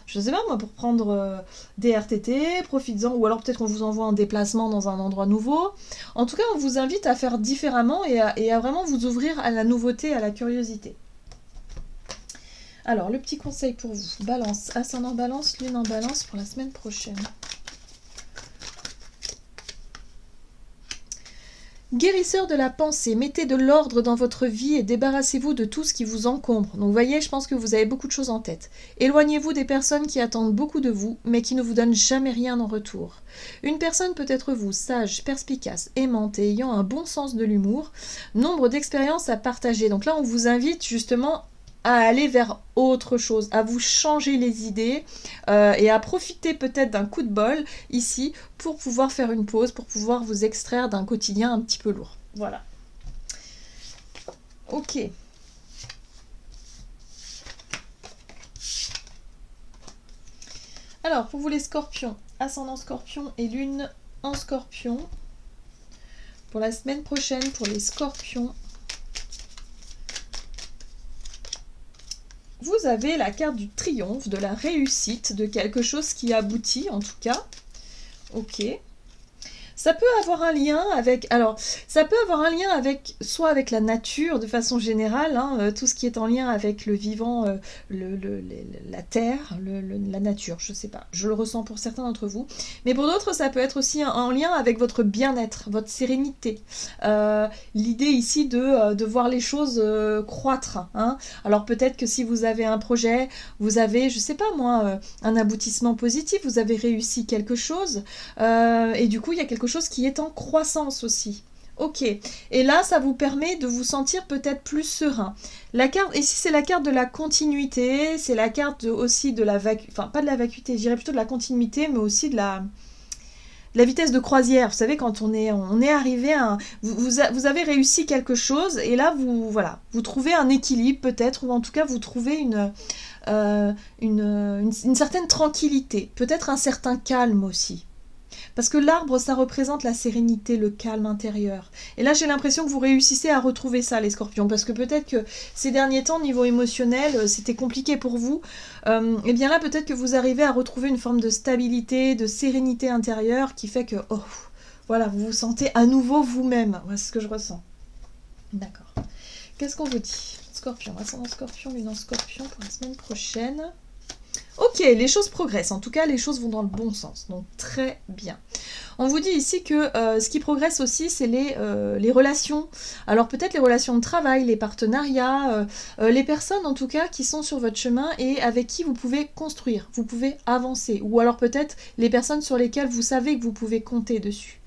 je sais pas moi, pour prendre des RTT, profites-en, ou alors peut-être qu'on vous envoie en déplacement dans un endroit nouveau. En tout cas, on vous invite à faire différemment et à vraiment vous ouvrir à la nouveauté, à la curiosité. Alors, le petit conseil pour vous, balance, ascendant balance, lune en balance pour la semaine prochaine. Guérisseur de la pensée, mettez de l'ordre dans votre vie et débarrassez-vous de tout ce qui vous encombre. Donc vous voyez, je pense que vous avez beaucoup de choses en tête. Éloignez-vous des personnes qui attendent beaucoup de vous, mais qui ne vous donnent jamais rien en retour. Une personne peut être vous, sage, perspicace, aimante et ayant un bon sens de l'humour. Nombre d'expériences à partager. Donc là, on vous invite justement à aller vers autre chose, à vous changer les idées et à profiter peut-être d'un coup de bol ici pour pouvoir faire une pause, pour pouvoir vous extraire d'un quotidien un petit peu lourd. Voilà. Ok. Alors, pour vous les scorpions, ascendant scorpion et lune en scorpion. Pour la semaine prochaine, pour les scorpions, vous avez la carte du triomphe, de la réussite, de quelque chose qui aboutit en tout cas. Ok. Ça peut avoir un lien avec, alors, ça peut avoir un lien avec, soit avec la nature de façon générale, hein, tout ce qui est en lien avec le vivant, la terre, la nature, je sais pas, je le ressens pour certains d'entre vous, mais pour d'autres ça peut être aussi en lien avec votre bien-être, votre sérénité, l'idée ici de voir les choses croître, hein. Alors peut-être que si vous avez un projet, vous avez, je sais pas moi, un aboutissement positif, vous avez réussi quelque chose, et du coup il y a quelque chose qui est en croissance aussi. Ok, et là ça vous permet de vous sentir peut-être plus serein. La carte, ici c'est la carte de la continuité, c'est la carte aussi de la vacuité, enfin pas de la vacuité, je dirais plutôt de la continuité, mais aussi de la vitesse de croisière. Vous savez, quand on est arrivé à un, vous avez réussi quelque chose, et là vous trouvez un équilibre peut-être, ou en tout cas vous trouvez une certaine tranquillité, peut-être un certain calme aussi. Parce que l'arbre, ça représente la sérénité, le calme intérieur. Et là, j'ai l'impression que vous réussissez à retrouver ça, les scorpions. Parce que peut-être que ces derniers temps, niveau émotionnel, c'était compliqué pour vous. Et bien là, peut-être que vous arrivez à retrouver une forme de stabilité, de sérénité intérieure qui fait que, oh, voilà, vous vous sentez à nouveau vous-même. Ouais, c'est ce que je ressens. D'accord. Qu'est-ce qu'on vous dit? Scorpion, ascendant scorpion, lune en scorpion pour la semaine prochaine. Ok, les choses progressent, en tout cas les choses vont dans le bon sens, donc très bien. On vous dit ici que ce qui progresse aussi, c'est les relations. Alors peut-être les relations de travail, les partenariats, les personnes en tout cas qui sont sur votre chemin et avec qui vous pouvez construire, vous pouvez avancer. Ou alors peut-être les personnes sur lesquelles vous savez que vous pouvez compter dessus.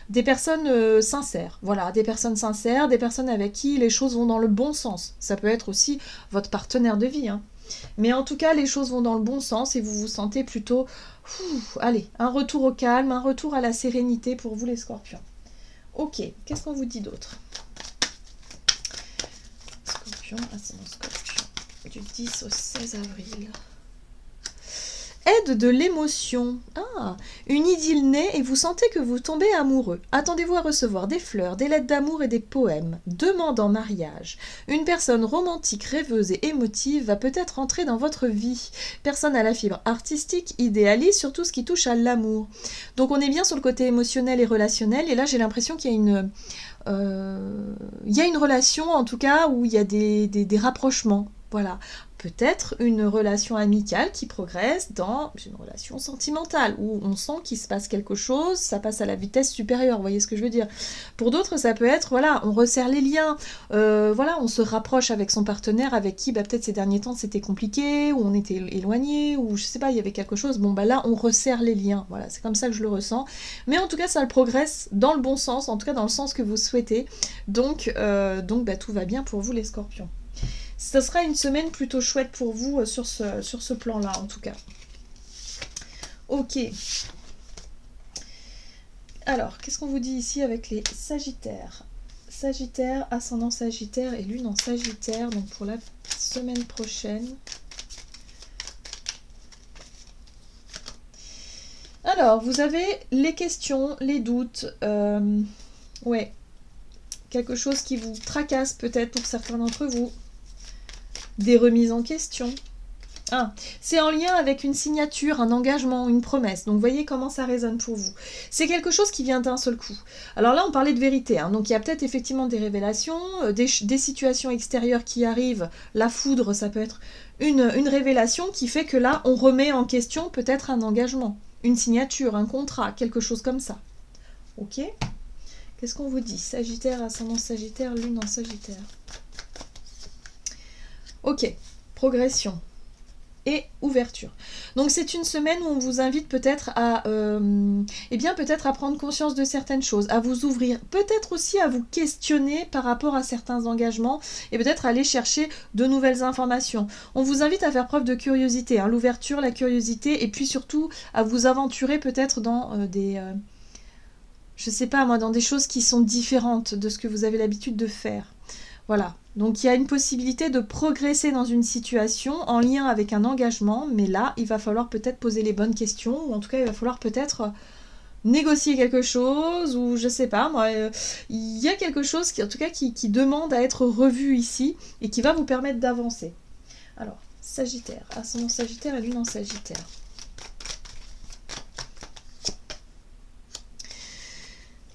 Des personnes sincères, voilà, des personnes sincères, des personnes avec qui les choses vont dans le bon sens. Ça peut être aussi votre partenaire de vie, hein. Mais en tout cas, les choses vont dans le bon sens et vous vous sentez plutôt, allez, un retour au calme, un retour à la sérénité pour vous les scorpions. Ok, qu'est-ce qu'on vous dit d'autre? Scorpion, ascendant scorpion, du 10 au 16 avril. Aide de l'émotion. Ah, une idylle naît et vous sentez que vous tombez amoureux. Attendez-vous à recevoir des fleurs, des lettres d'amour et des poèmes. Demande en mariage. Une personne romantique, rêveuse et émotive va peut-être entrer dans votre vie. Personne à la fibre artistique, idéaliste sur tout ce qui touche à l'amour. Donc on est bien sur le côté émotionnel et relationnel. Et là j'ai l'impression qu'il y a une relation en tout cas où il y a des rapprochements. Voilà. Peut-être une relation amicale qui progresse dans une relation sentimentale, où on sent qu'il se passe quelque chose, ça passe à la vitesse supérieure, vous voyez ce que je veux dire. Pour d'autres, ça peut être, voilà, on resserre les liens, voilà, on se rapproche avec son partenaire, avec qui, peut-être ces derniers temps, c'était compliqué, ou on était éloigné, ou je sais pas, il y avait quelque chose, bon, là, on resserre les liens, voilà, c'est comme ça que je le ressens. Mais en tout cas, ça le progresse dans le bon sens, en tout cas dans le sens que vous souhaitez, donc tout va bien pour vous, les scorpions. Ça sera une semaine plutôt chouette pour vous sur ce plan-là, en tout cas. Ok. Alors, qu'est-ce qu'on vous dit ici avec les Sagittaires? Sagittaire, ascendant Sagittaire et lune en Sagittaire, donc pour la semaine prochaine. Alors, vous avez les questions, les doutes, ouais, quelque chose qui vous tracasse peut-être pour certains d'entre vous. Des remises en question. Ah, c'est en lien avec une signature, un engagement, une promesse. Donc, voyez comment ça résonne pour vous. C'est quelque chose qui vient d'un seul coup. Alors là, on parlait de vérité. Hein. Donc, il y a peut-être effectivement des révélations, des situations extérieures qui arrivent. La foudre, ça peut être une révélation qui fait que là, on remet en question peut-être un engagement, une signature, un contrat, quelque chose comme ça. Ok? Qu'est-ce qu'on vous dit? Sagittaire, ascendant Sagittaire, lune en Sagittaire. Ok, progression. et ouverture. Donc c'est une semaine où on vous invite peut-être à peut-être à prendre conscience de certaines choses, à vous ouvrir, peut-être aussi à vous questionner par rapport à certains engagements et peut-être aller chercher de nouvelles informations. On vous invite à faire preuve de curiosité, hein, l'ouverture, la curiosité, et puis surtout à vous aventurer peut-être dans je sais pas moi, dans des choses qui sont différentes de ce que vous avez l'habitude de faire. Voilà, donc il y a une possibilité de progresser dans une situation en lien avec un engagement, mais là, il va falloir peut-être poser les bonnes questions, ou en tout cas, il va falloir peut-être négocier quelque chose, ou je sais pas, moi, il y a quelque chose qui, en tout cas, qui demande à être revu ici, et qui va vous permettre d'avancer. Alors, Sagittaire, ascendant Sagittaire et lune en Sagittaire.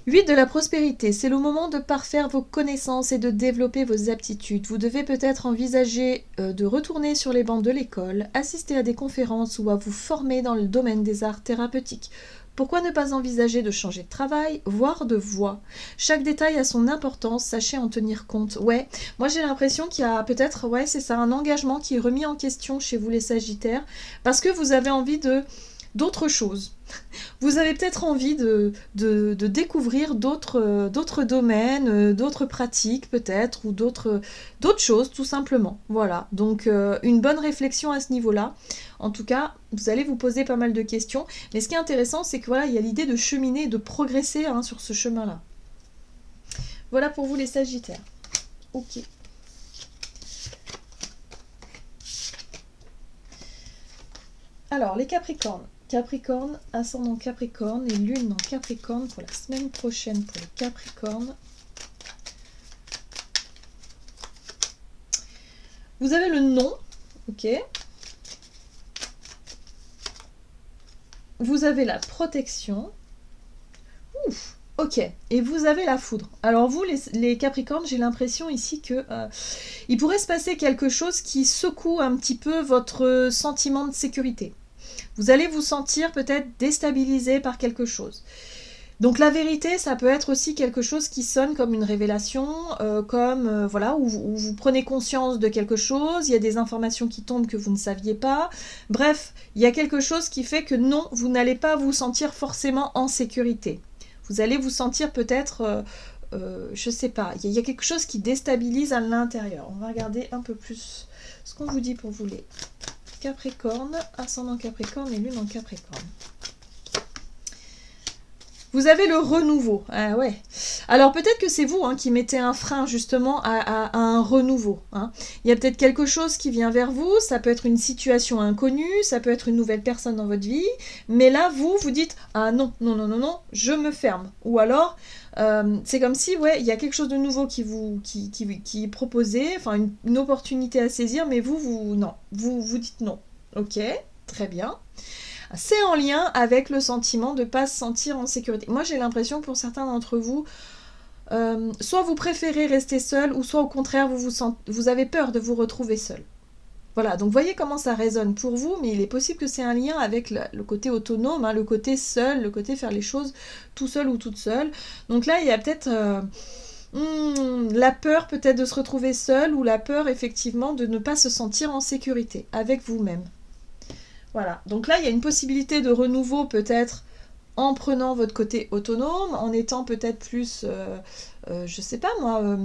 Huit de la prospérité, c'est le moment de parfaire vos connaissances et de développer vos aptitudes. Vous devez peut-être envisager de retourner sur les bancs de l'école, assister à des conférences ou à vous former dans le domaine des arts thérapeutiques. Pourquoi ne pas envisager de changer de travail, voire de voie? Chaque détail a son importance, sachez en tenir compte. Ouais, moi j'ai l'impression qu'il y a peut-être, ouais c'est ça, un engagement qui est remis en question chez vous les Sagittaires, parce que vous avez envie d'autres choses. Vous avez peut-être envie de découvrir d'autres domaines, d'autres pratiques peut-être, ou d'autres choses tout simplement. Voilà, donc une bonne réflexion à ce niveau-là. En tout cas, vous allez vous poser pas mal de questions. Mais ce qui est intéressant, c'est que voilà, il y a l'idée de cheminer et de progresser sur ce chemin-là. Voilà pour vous les Sagittaires. Ok. Alors, les Capricornes. Capricorne, ascendant Capricorne et lune en Capricorne pour la semaine prochaine pour les Capricornes. Vous avez le nom, ok. Vous avez la protection. Ouf, ok. Et vous avez la foudre. Alors vous, les Capricornes, j'ai l'impression ici que il pourrait se passer quelque chose qui secoue un petit peu votre sentiment de sécurité. Vous allez vous sentir peut-être déstabilisé par quelque chose. Donc la vérité, ça peut être aussi quelque chose qui sonne comme une révélation, voilà, où vous prenez conscience de quelque chose, il y a des informations qui tombent que vous ne saviez pas. Bref, il y a quelque chose qui fait que non, vous n'allez pas vous sentir forcément en sécurité. Vous allez vous sentir peut-être, je sais pas, il y a quelque chose qui déstabilise à l'intérieur. On va regarder un peu plus ce qu'on vous dit pour vous les Capricorne, ascendant Capricorne et lune en Capricorne. Vous avez le renouveau. Ah ouais. Alors peut-être que c'est vous qui mettez un frein justement à un renouveau. Il y a peut-être quelque chose qui vient vers vous, ça peut être une situation inconnue, ça peut être une nouvelle personne dans votre vie, mais là vous dites ah non, non, non, non, non, je me ferme. Ou alors c'est comme si il y a quelque chose de nouveau qui est proposé, enfin une opportunité à saisir, mais vous dites non. Ok, très bien. C'est en lien avec le sentiment de ne pas se sentir en sécurité. Moi, j'ai l'impression que pour certains d'entre vous, soit vous préférez rester seul, ou soit au contraire, vous avez peur de vous retrouver seul. Voilà, donc voyez comment ça résonne pour vous, mais il est possible que c'est un lien avec le côté autonome, le côté seul, le côté faire les choses tout seul ou toute seule. Donc là, il y a peut-être la peur peut-être de se retrouver seul, ou la peur effectivement de ne pas se sentir en sécurité avec vous-même. Voilà, donc là il y a une possibilité de renouveau peut-être en prenant votre côté autonome, en étant peut-être plus, je sais pas moi,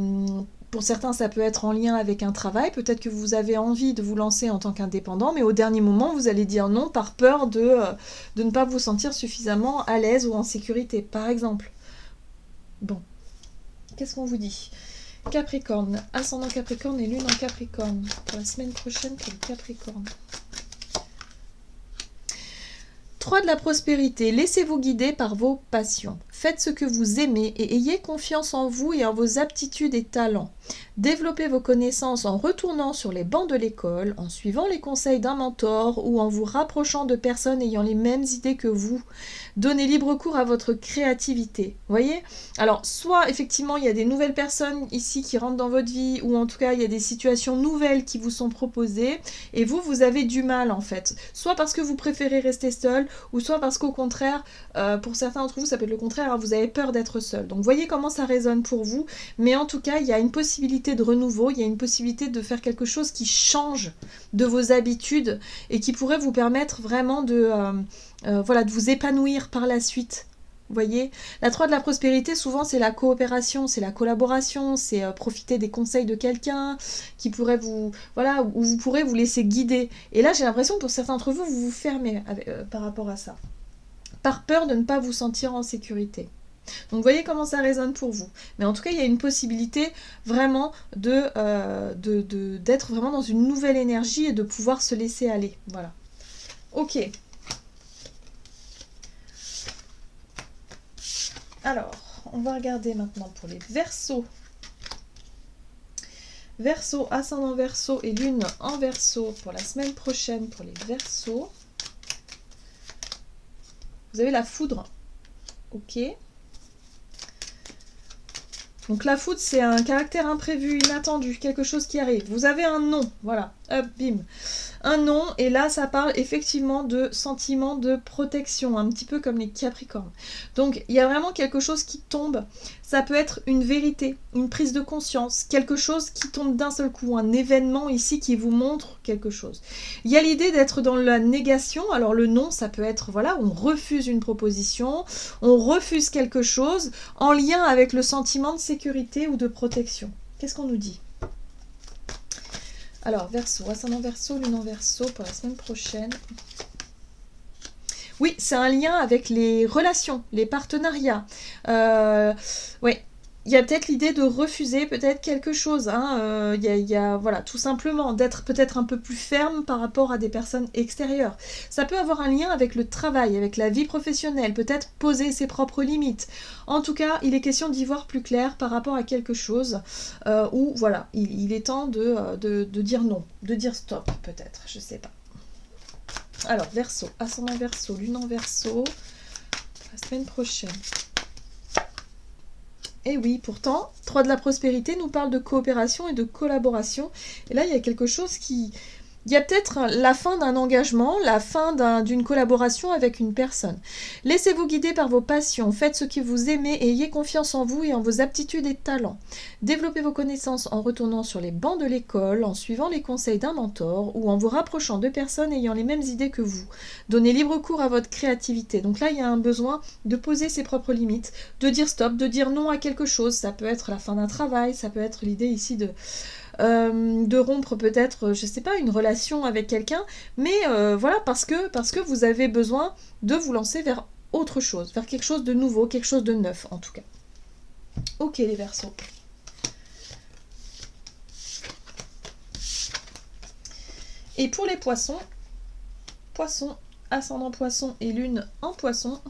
pour certains ça peut être en lien avec un travail, peut-être que vous avez envie de vous lancer en tant qu'indépendant, mais au dernier moment vous allez dire non par peur de ne pas vous sentir suffisamment à l'aise ou en sécurité, par exemple. Bon, qu'est-ce qu'on vous dit? Capricorne, ascendant Capricorne et lune en Capricorne, pour la semaine prochaine pour le Capricorne. 3 de la prospérité, laissez-vous guider par vos passions. Faites ce que vous aimez et ayez confiance en vous et en vos aptitudes et talents. Développez vos connaissances en retournant sur les bancs de l'école, en suivant les conseils d'un mentor ou en vous rapprochant de personnes ayant les mêmes idées que vous. Donnez libre cours à votre créativité. Voyez ? Alors, soit effectivement, il y a des nouvelles personnes ici qui rentrent dans votre vie, ou en tout cas, il y a des situations nouvelles qui vous sont proposées, et vous avez du mal en fait. Soit parce que vous préférez rester seul, ou soit parce qu'au contraire, pour certains d'entre vous, ça peut être le contraire, vous avez peur d'être seul. Donc, voyez comment ça résonne pour vous, mais en tout cas, il y a une possibilité possibilité de renouveau, il y a une possibilité de faire quelque chose qui change de vos habitudes et qui pourrait vous permettre vraiment voilà, de vous épanouir par la suite. Vous voyez, la 3 de la prospérité, souvent, c'est la coopération, c'est la collaboration, c'est profiter des conseils de quelqu'un qui pourrait vous... Voilà, où vous pourrez vous laisser guider. Et là, j'ai l'impression que pour certains d'entre vous, vous vous fermez par rapport à ça. Par peur de ne pas vous sentir en sécurité. Donc, vous voyez comment ça résonne pour vous. Mais en tout cas, il y a une possibilité vraiment d'être vraiment dans une nouvelle énergie et de pouvoir se laisser aller. Voilà. Ok. Alors, on va regarder maintenant pour les Verseaux. Verseau, ascendant Verseau et lune en Verseau pour la semaine prochaine pour les Verseaux. Vous avez la foudre. Ok. Donc la foudre, c'est un caractère imprévu, inattendu, quelque chose qui arrive. Vous avez un nom, voilà, hop, bim. Un nom, et là, ça parle effectivement de sentiment de protection, un petit peu comme les Capricornes. Donc, il y a vraiment quelque chose qui tombe. Ça peut être une vérité, une prise de conscience, quelque chose qui tombe d'un seul coup, un événement ici qui vous montre quelque chose. Il y a l'idée d'être dans la négation. Alors, le non, ça peut être, voilà, on refuse une proposition, on refuse quelque chose en lien avec le sentiment de sécurité ou de protection. Qu'est-ce qu'on nous dit ? Alors, Verseau, ascendant Verseau, lune en Verseau pour la semaine prochaine. Oui, c'est un lien avec les relations, les partenariats. Oui, il y a peut-être l'idée de refuser peut-être quelque chose. Hein. Il y a, voilà, tout simplement, d'être peut-être un peu plus ferme par rapport à des personnes extérieures. Ça peut avoir un lien avec le travail, avec la vie professionnelle, peut-être poser ses propres limites. En tout cas, il est question d'y voir plus clair par rapport à quelque chose où, voilà, il est temps de dire non, de dire stop peut-être, je sais pas. Alors, Verseau, ascendant Verseau, lune en Verseau, la semaine prochaine. Et oui, pourtant, 3 de la prospérité nous parle de coopération et de collaboration. Et là, il y a quelque chose qui... Il y a peut-être la fin d'un engagement, la fin d'une collaboration avec une personne. Laissez-vous guider par vos passions, faites ce que vous aimez et ayez confiance en vous et en vos aptitudes et talents. Développez vos connaissances en retournant sur les bancs de l'école, en suivant les conseils d'un mentor ou en vous rapprochant de personnes ayant les mêmes idées que vous. Donnez libre cours à votre créativité. Donc là, il y a un besoin de poser ses propres limites, de dire stop, de dire non à quelque chose. Ça peut être la fin d'un travail, ça peut être l'idée ici de rompre peut-être, je sais pas, une relation avec quelqu'un, mais voilà, parce que vous avez besoin de vous lancer vers autre chose, vers quelque chose de nouveau, quelque chose de neuf en tout cas. Ok les Verseaux. Et pour les Poissons, Poissons, ascendant Poisson et lune en Poisson,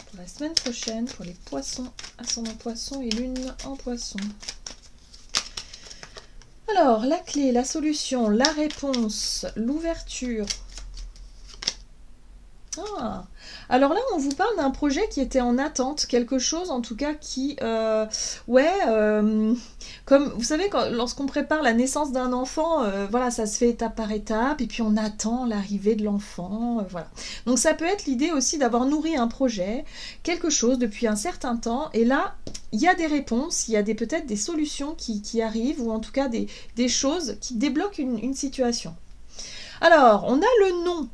pour la semaine prochaine, pour les Poissons, ascendant Poisson et lune en Poisson. Alors, la clé, la solution, la réponse, l'ouverture. Ah, alors là, on vous parle d'un projet qui était en attente, quelque chose en tout cas qui, comme vous savez, lorsqu'on prépare la naissance d'un enfant, voilà, ça se fait étape par étape, et puis on attend l'arrivée de l'enfant, voilà. Donc ça peut être l'idée aussi d'avoir nourri un projet, quelque chose depuis un certain temps, et là, il y a des réponses, il y a peut-être des solutions qui arrivent, ou en tout cas des choses qui débloquent une situation. Alors, on a le nom.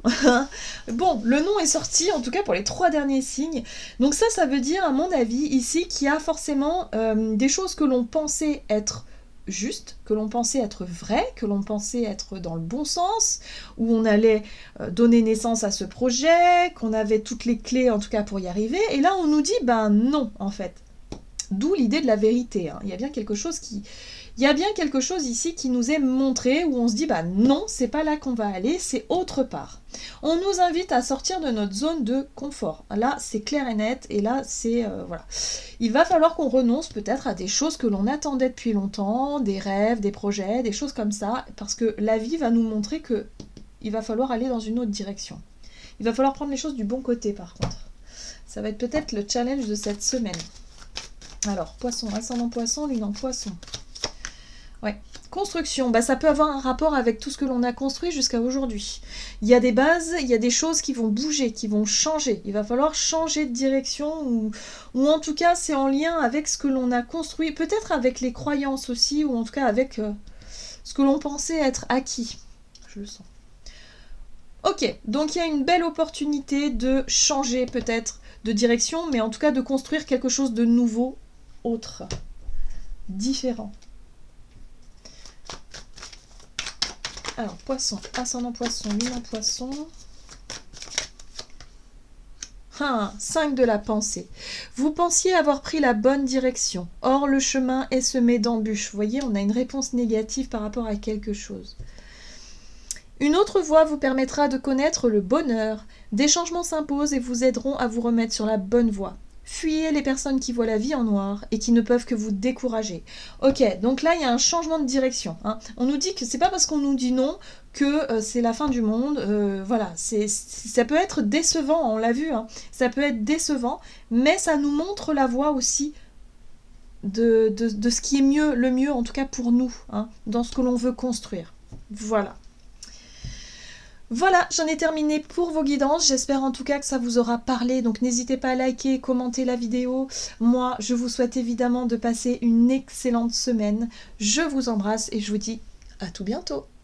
Bon, le nom est sorti, en tout cas pour les 3 derniers signes. Donc ça veut dire, à mon avis, ici, qu'il y a forcément des choses que l'on pensait être justes, que l'on pensait être vraies, que l'on pensait être dans le bon sens, où on allait donner naissance à ce projet, qu'on avait toutes les clés, en tout cas, pour y arriver. Et là, on nous dit, ben non, en fait. D'où l'idée de la vérité. Hein. Il y a bien quelque chose ici qui nous est montré, où on se dit, bah non, c'est pas là qu'on va aller, c'est autre part. On nous invite à sortir de notre zone de confort. Là, c'est clair et net, et là, c'est... voilà. Il va falloir qu'on renonce peut-être à des choses que l'on attendait depuis longtemps, des rêves, des projets, des choses comme ça, parce que la vie va nous montrer que il va falloir aller dans une autre direction. Il va falloir prendre les choses du bon côté, par contre. Ça va être peut-être le challenge de cette semaine. Alors, Poisson, ascendant Poisson, lune en Poisson. Ouais. Construction, bah, ça peut avoir un rapport avec tout ce que l'on a construit jusqu'à aujourd'hui. Il y a des bases, il y a des choses qui vont bouger, qui vont changer. Il va falloir changer de direction ou en tout cas c'est en lien avec ce que l'on a construit, peut-être avec les croyances aussi, ou en tout cas avec ce que l'on pensait être acquis. Je le sens. Ok, donc il y a une belle opportunité de changer peut-être de direction, mais en tout cas de construire quelque chose de nouveau, autre, différent. Alors, poisson, ascendant poisson, lune en poisson. 5 de la pensée. Vous pensiez avoir pris la bonne direction. Or, le chemin est semé d'embûches. Vous voyez, on a une réponse négative par rapport à quelque chose. Une autre voie vous permettra de connaître le bonheur. Des changements s'imposent et vous aideront à vous remettre sur la bonne voie. Fuyez les personnes qui voient la vie en noir et qui ne peuvent que vous décourager. Ok, donc là, il y a un changement de direction. On nous dit que c'est pas parce qu'on nous dit non que c'est la fin du monde. Voilà, ça peut être décevant, on l'a vu. Ça peut être décevant, mais ça nous montre la voie aussi de ce qui est mieux, le mieux en tout cas pour nous, dans ce que l'on veut construire. Voilà. Voilà, j'en ai terminé pour vos guidances. J'espère en tout cas que ça vous aura parlé. Donc n'hésitez pas à liker, commenter la vidéo. Moi, je vous souhaite évidemment de passer une excellente semaine. Je vous embrasse et je vous dis à tout bientôt.